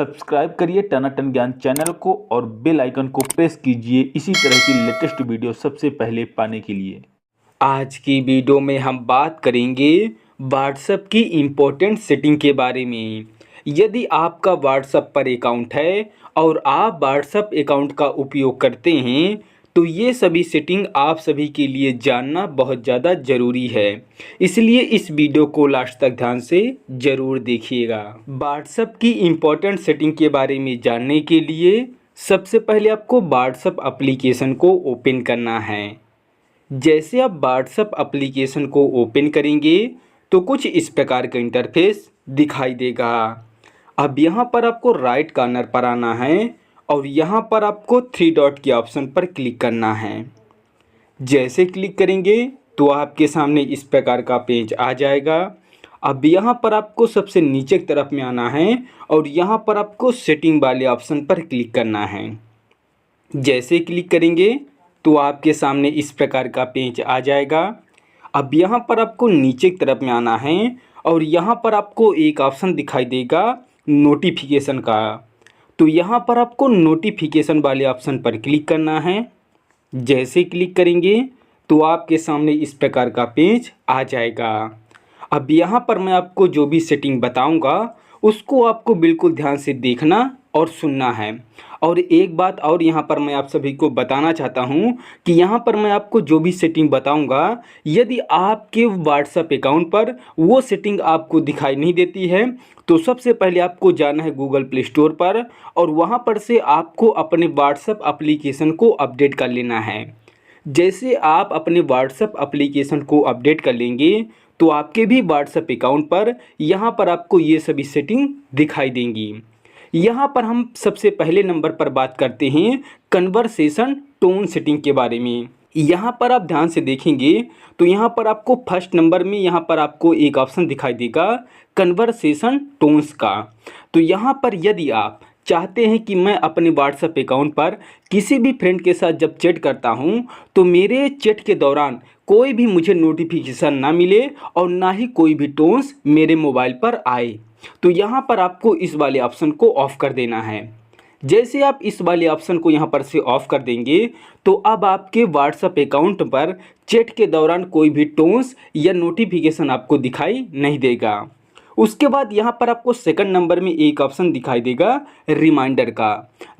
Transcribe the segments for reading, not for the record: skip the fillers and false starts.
Subscribe करिए टनाटन ज्ञान channel को और बेल आइकन को प्रेस कीजिए इसी तरह की लेटेस्ट वीडियो सबसे पहले पाने के लिए। आज की वीडियो में हम बात करेंगे व्हाट्सएप की इम्पोर्टेंट सेटिंग के बारे में। यदि आपका व्हाट्सएप पर अकाउंट है और आप व्हाट्सएप अकाउंट का उपयोग करते हैं तो ये सभी सेटिंग आप सभी के लिए जानना बहुत ज़्यादा ज़रूरी है, इसलिए इस वीडियो को लास्ट तक ध्यान से ज़रूर देखिएगा। व्हाट्सएप की इम्पोर्टेंट सेटिंग के बारे में जानने के लिए सबसे पहले आपको व्हाट्सएप एप्लीकेशन को ओपन करना है। जैसे आप व्हाट्सएप एप्लीकेशन को ओपन करेंगे तो कुछ इस प्रकार का इंटरफेस दिखाई देगा। अब यहाँ पर आपको राइट कॉर्नर पर आना है और यहाँ पर आपको 3 डॉट के ऑप्शन पर क्लिक करना है। जैसे क्लिक करेंगे तो आपके सामने इस प्रकार का पेज आ जाएगा। अब यहाँ पर आपको सबसे नीचे की तरफ में आना है और यहाँ पर आपको सेटिंग वाले ऑप्शन पर क्लिक करना है। जैसे क्लिक करेंगे तो आपके सामने इस प्रकार का पेज आ जाएगा। अब यहाँ पर आपको नीचे की तरफ में आना है और यहाँ पर आपको एक ऑप्शन दिखाई देगा नोटिफिकेशन का। तो यहाँ पर आपको नोटिफिकेशन वाले ऑप्शन पर क्लिक करना है। जैसे क्लिक करेंगे तो आपके सामने इस प्रकार का पेज आ जाएगा। अब यहाँ पर मैं आपको जो भी सेटिंग बताऊँगा उसको आपको बिल्कुल ध्यान से देखना और सुनना है। और एक बात और यहाँ पर मैं आप सभी को बताना चाहता हूँ कि यहाँ पर मैं आपको जो भी सेटिंग बताऊँगा यदि आपके व्हाट्सएप अकाउंट पर वो सेटिंग आपको दिखाई नहीं देती है तो सबसे पहले आपको जाना है गूगल प्ले स्टोर पर और वहाँ पर से आपको अपने व्हाट्सएप एप्लीकेशन को अपडेट कर लेना है। जैसे आप अपने व्हाट्सएप एप्लीकेशन को अपडेट कर लेंगे तो आपके भी व्हाट्सएप अकाउंट पर यहाँ पर आपको ये सभी सेटिंग दिखाई देंगी। यहाँ पर हम सबसे पहले नंबर पर बात करते हैं कन्वर्सेशन टोन सेटिंग के बारे में। यहाँ पर आप ध्यान से देखेंगे तो यहाँ पर आपको फर्स्ट नंबर में यहाँ पर आपको एक ऑप्शन दिखाई देगा कन्वर्सेशन टोन्स का। तो यहाँ पर यदि आप चाहते हैं कि मैं अपने व्हाट्सएप अकाउंट पर किसी भी फ्रेंड के साथ जब चैट करता हूँ तो मेरे चैट के दौरान कोई भी मुझे नोटिफिकेशन ना मिले और ना ही कोई भी टोन्स मेरे मोबाइल पर आए, तो यहाँ पर आपको इस वाले ऑप्शन को ऑफ़ कर देना है। जैसे आप इस वाले ऑप्शन को यहाँ पर से ऑफ़ कर देंगे तो अब आपके व्हाट्सएप अकाउंट पर चैट के दौरान कोई भी टोन्स या नोटिफिकेशन आपको दिखाई नहीं देगा। उसके बाद यहाँ पर आपको सेकंड नंबर में एक ऑप्शन दिखाई देगा रिमाइंडर का।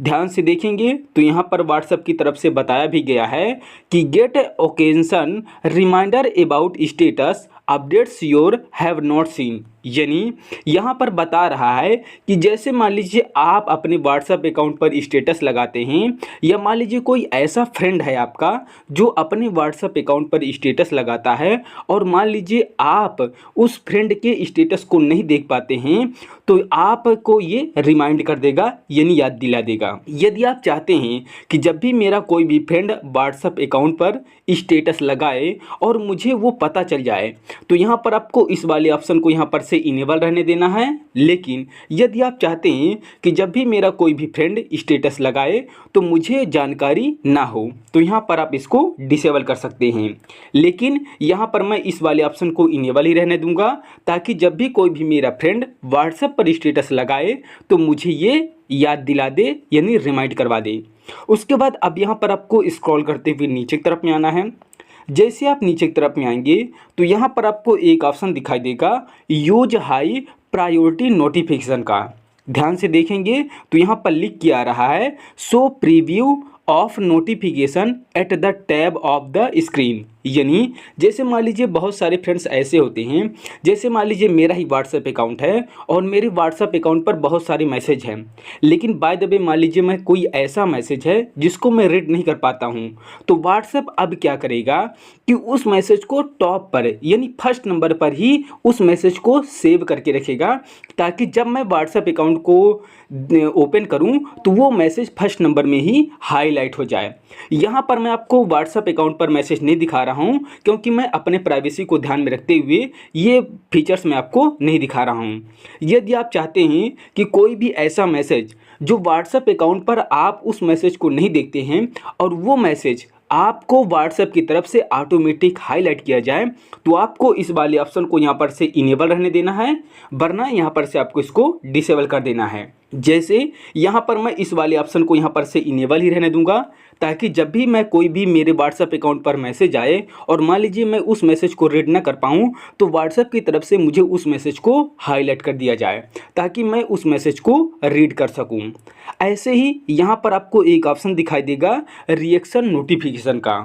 ध्यान से देखेंगे तो यहाँ पर व्हाट्सएप की तरफ से बताया भी गया है कि get occasion reminder about status updates your have not seen, यानी यहाँ पर बता रहा है कि जैसे मान लीजिए आप अपने व्हाट्सएप अकाउंट पर स्टेटस लगाते हैं या मान लीजिए कोई ऐसा फ्रेंड है आपका जो अपने व्हाट्सएप अकाउंट पर स्टेटस लगाता है और मान लीजिए आप उस फ्रेंड के स्टेटस को नहीं देख पाते हैं तो आपको ये रिमाइंड कर देगा, यानी याद दिला देगा। यदि आप चाहते हैं कि जब भी मेरा कोई भी फ्रेंड व्हाट्सएप अकाउंट पर स्टेटस लगाए और मुझे वो पता चल जाए तो यहाँ पर आपको इस वाले ऑप्शन को यहाँ पर से इनेबल रहने देना है। लेकिन यदि आप चाहते हैं कि जब भी मेरा कोई भी फ्रेंड स्टेटस लगाए तो मुझे जानकारी ना हो तो यहाँ पर आप इसको डिसेबल कर सकते हैं। लेकिन यहाँ पर मैं इस वाले ऑप्शन को इनेबल ही रहने दूंगा ताकि जब भी कोई भी मेरा फ्रेंड व्हाट्सएप पर स्टेटस लगाए तो मुझे ये याद दिला दे, यानी रिमाइंड करवा दे। उसके बाद अब यहाँ पर आपको स्क्रॉल करते हुए नीचे की तरफ में आना है। जैसे आप नीचे की तरफ में आएंगे तो यहाँ पर आपको एक ऑप्शन दिखाई देगा यूज हाई प्रायोरिटी नोटिफिकेशन का। ध्यान से देखेंगे तो यहाँ पर लिख के आ रहा है show preview of notification at the tab of the screen, यानी जैसे मान लीजिए बहुत सारे फ्रेंड्स ऐसे होते हैं, जैसे मान लीजिए मेरा ही व्हाट्सएप अकाउंट है और मेरे व्हाट्सएप अकाउंट पर बहुत सारे मैसेज हैं, लेकिन बाय द वे मान लीजिए मैं कोई ऐसा मैसेज है जिसको मैं रीड नहीं कर पाता हूं, तो व्हाट्सएप अब क्या करेगा कि उस मैसेज को टॉप पर यानी फर्स्ट नंबर पर ही उस मैसेज को सेव करके रखेगा ताकि जब मैं व्हाट्सएप अकाउंट को ओपन करूं तो वो मैसेज फर्स्ट नंबर में ही हाईलाइट हो जाए। यहाँ पर मैं आपको व्हाट्सएप अकाउंट पर मैसेज नहीं दिखा रहा हूँ क्योंकि मैं अपने प्राइवेसी को ध्यान में रखते हुए ये फीचर्स मैं आपको नहीं दिखा रहा हूँ। यदि आप चाहते हैं कि कोई भी ऐसा मैसेज जो व्हाट्सएप अकाउंट पर आप उस मैसेज को नहीं देखते हैं और वो मैसेज आपको व्हाट्सएप की तरफ से ऑटोमेटिक हाईलाइट किया जाए तो आपको इस वाले ऑप्शन को यहाँ पर से इनेबल रहने देना है, वरना यहाँ पर से आपको इसको डिसेबल कर देना है। जैसे यहाँ पर मैं इस वाले ऑप्शन को यहाँ पर से इनेबल ही रहने दूंगा, ताकि जब भी मैं कोई भी मेरे व्हाट्सएप अकाउंट पर मैसेज आए और मान लीजिए मैं उस मैसेज को रीड ना कर पाऊँ, तो व्हाट्सएप की तरफ से मुझे उस मैसेज को हाईलाइट कर दिया जाए ताकि मैं उस मैसेज को रीड कर सकूँ। ऐसे ही यहाँ पर आपको एक ऑप्शन दिखाई देगा रिएक्शन नोटिफिकेशन का।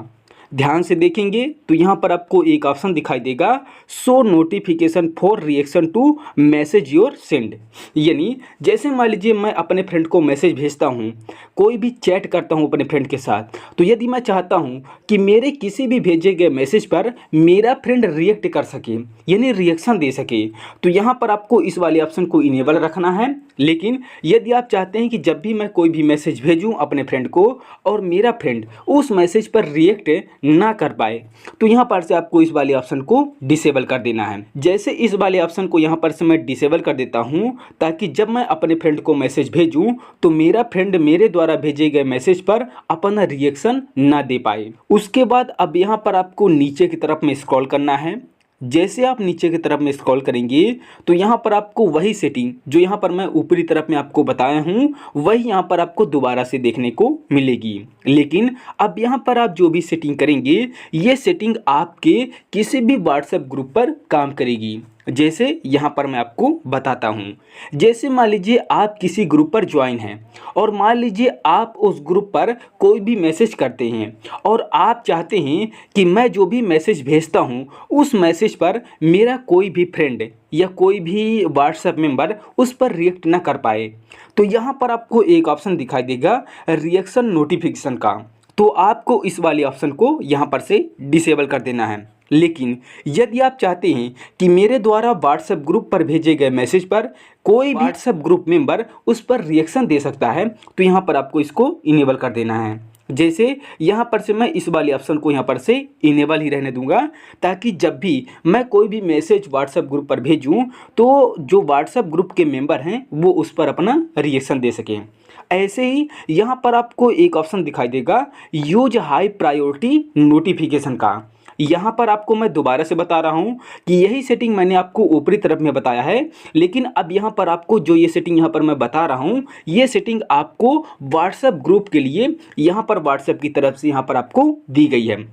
ध्यान से देखेंगे तो यहाँ पर आपको एक ऑप्शन दिखाई देगा show notification for reaction to message your send. यानी जैसे मान लीजिए मैं अपने फ्रेंड को मैसेज भेजता हूँ, कोई भी चैट करता हूँ अपने फ्रेंड के साथ, तो यदि मैं चाहता हूँ कि मेरे किसी भी भेजे गए मैसेज पर मेरा फ्रेंड रिएक्ट कर सके, यानी रिएक्शन दे सके, तो यहाँ पर आपको इस वाले ऑप्शन को इनेबल रखना है। लेकिन यदि आप चाहते हैं कि जब भी मैं कोई भी मैसेज भेजूँ अपने फ्रेंड को और मेरा फ्रेंड उस मैसेज पर रिएक्ट ना कर पाए, तो यहाँ पर से आपको इस वाले ऑप्शन को डिसेबल कर देना है। जैसे इस वाले ऑप्शन को यहाँ पर से मैं डिसेबल कर देता हूँ, ताकि जब मैं अपने फ्रेंड को मैसेज भेजूँ तो मेरा फ्रेंड मेरे द्वारा भेजे गए मैसेज पर अपना रिएक्शन ना दे पाए। उसके बाद अब यहाँ पर आपको नीचे की तरफ में स्क्रॉल करना है। जैसे आप नीचे की तरफ में स्क्रॉल करेंगे तो यहाँ पर आपको वही सेटिंग जो यहाँ पर मैं ऊपरी तरफ में आपको बताया हूँ, वही यहाँ पर आपको दोबारा से देखने को मिलेगी। लेकिन अब यहाँ पर आप जो भी सेटिंग करेंगे, ये सेटिंग आपके किसी भी व्हाट्सएप ग्रुप पर काम करेगी। जैसे यहाँ पर मैं आपको बताता हूँ। जैसे मान लीजिए आप किसी ग्रुप पर ज्वाइन हैं और मान लीजिए आप उस ग्रुप पर कोई भी मैसेज करते हैं और आप चाहते हैं कि मैं जो भी मैसेज भेजता हूँ उस मैसेज पर मेरा कोई भी फ्रेंड या कोई भी व्हाट्सएप मेंबर उस पर रिएक्ट ना कर पाए, तो यहाँ पर आपको एक ऑप्शन दिखाई देगा रिएक्शन नोटिफिकेशन का। तो आपको इस वाले ऑप्शन को यहाँ पर से डिसेबल कर देना है। लेकिन यदि आप चाहते हैं कि मेरे द्वारा व्हाट्सएप ग्रुप पर भेजे गए मैसेज पर कोई भी व्हाट्सएप ग्रुप मेंबर उस पर रिएक्शन दे सकता है, तो यहाँ पर आपको इसको इनेबल कर देना है। जैसे यहाँ पर से मैं इस वाले ऑप्शन को यहाँ पर से इनेबल ही रहने दूंगा, ताकि जब भी मैं कोई भी मैसेज व्हाट्सएप ग्रुप पर भेजूँ तो जो व्हाट्सएप ग्रुप के मेंबर हैं वो उस पर अपना रिएक्शन दे सकें। ऐसे ही यहाँ पर आपको एक ऑप्शन दिखाई देगा यूज हाई प्रायोरिटी नोटिफिकेशन का। यहाँ पर आपको मैं दोबारा से बता रहा हूँ कि यही सेटिंग मैंने आपको ऊपरी तरफ में बताया है, लेकिन अब यहाँ पर आपको जो ये सेटिंग यहाँ पर मैं बता रहा हूँ, ये सेटिंग आपको व्हाट्सएप ग्रुप के लिए यहाँ पर व्हाट्सएप की तरफ से यहाँ पर आपको दी गई है।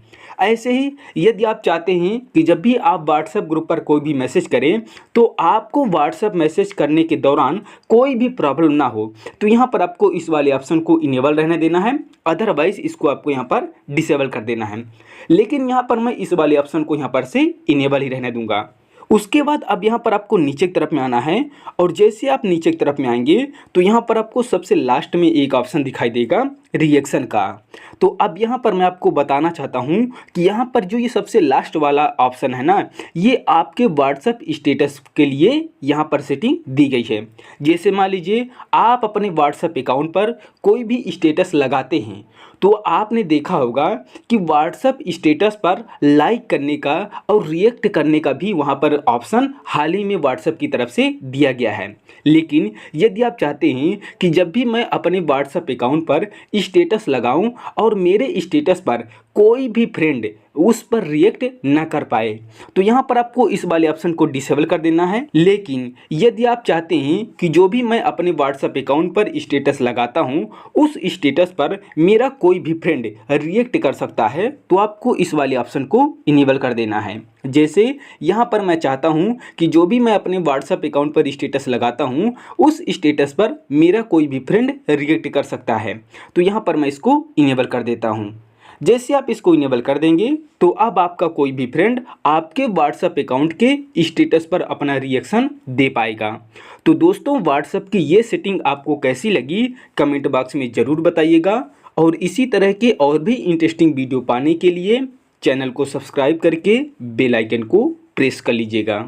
ऐसे ही यदि आप चाहते हैं कि जब भी आप व्हाट्सएप ग्रुप पर कोई भी मैसेज करें तो आपको व्हाट्सएप मैसेज करने के दौरान कोई भी प्रॉब्लम ना हो, तो यहाँ पर आपको इस वाले ऑप्शन को इनेबल रहने देना है, अदरवाइज इसको आपको यहाँ पर डिसेबल कर देना है। लेकिन यहाँ पर मैं इस वाले ऑप्शन को यहाँ पर से इनेबल ही रहने दूंगा। उसके बाद अब यहाँ पर आपको नीचे की तरफ में आना है और जैसे आप नीचे की तरफ में आएंगे तो यहाँ पर आपको सबसे लास्ट में एक ऑप्शन दिखाई देगा रिएक्शन का। तो अब यहाँ पर मैं आपको बताना चाहता हूँ कि यहाँ पर जो ये सबसे लास्ट वाला ऑप्शन है ना, ये आपके व्हाट्सएप स्टेटस के लिए यहाँ पर सेटिंग दी गई है। जैसे मान लीजिए आप अपने व्हाट्सएप अकाउंट पर कोई भी स्टेटस लगाते हैं, तो आपने देखा होगा कि व्हाट्सएप स्टेटस पर लाइक करने का और रिएक्ट करने का भी वहाँ पर ऑप्शन हाल ही में व्हाट्सएप की तरफ से दिया गया है। लेकिन यदि आप चाहते हैं कि जब भी मैं अपने व्हाट्सएप अकाउंट पर स्टेटस लगाऊं और मेरे स्टेटस पर कोई भी फ्रेंड उस पर रिएक्ट ना कर पाए, तो यहाँ पर आपको इस वाले ऑप्शन को डिसेबल कर देना है। लेकिन यदि आप चाहते हैं कि जो भी मैं अपने व्हाट्सएप अकाउंट पर स्टेटस लगाता हूँ उस स्टेटस पर मेरा कोई भी फ्रेंड रिएक्ट कर सकता है, तो आपको इस वाले ऑप्शन को इनेबल कर देना है। जैसे यहाँ पर मैं चाहता हूँ कि जो भी मैं अपने व्हाट्सएप अकाउंट पर स्टेटस लगाता हूँ उस स्टेटस पर मेरा कोई भी फ्रेंड रिएक्ट कर सकता है, तो यहाँ पर मैं इसको इनेबल कर देता हूँ। जैसे आप इसको इनेबल कर देंगे तो अब आपका कोई भी फ्रेंड आपके व्हाट्सएप अकाउंट के स्टेटस पर अपना रिएक्शन दे पाएगा। तो दोस्तों, व्हाट्सएप की ये सेटिंग आपको कैसी लगी कमेंट बॉक्स में ज़रूर बताइएगा, और इसी तरह के और भी इंटरेस्टिंग वीडियो पाने के लिए चैनल को सब्सक्राइब करके बेल आइकन को प्रेस कर लीजिएगा।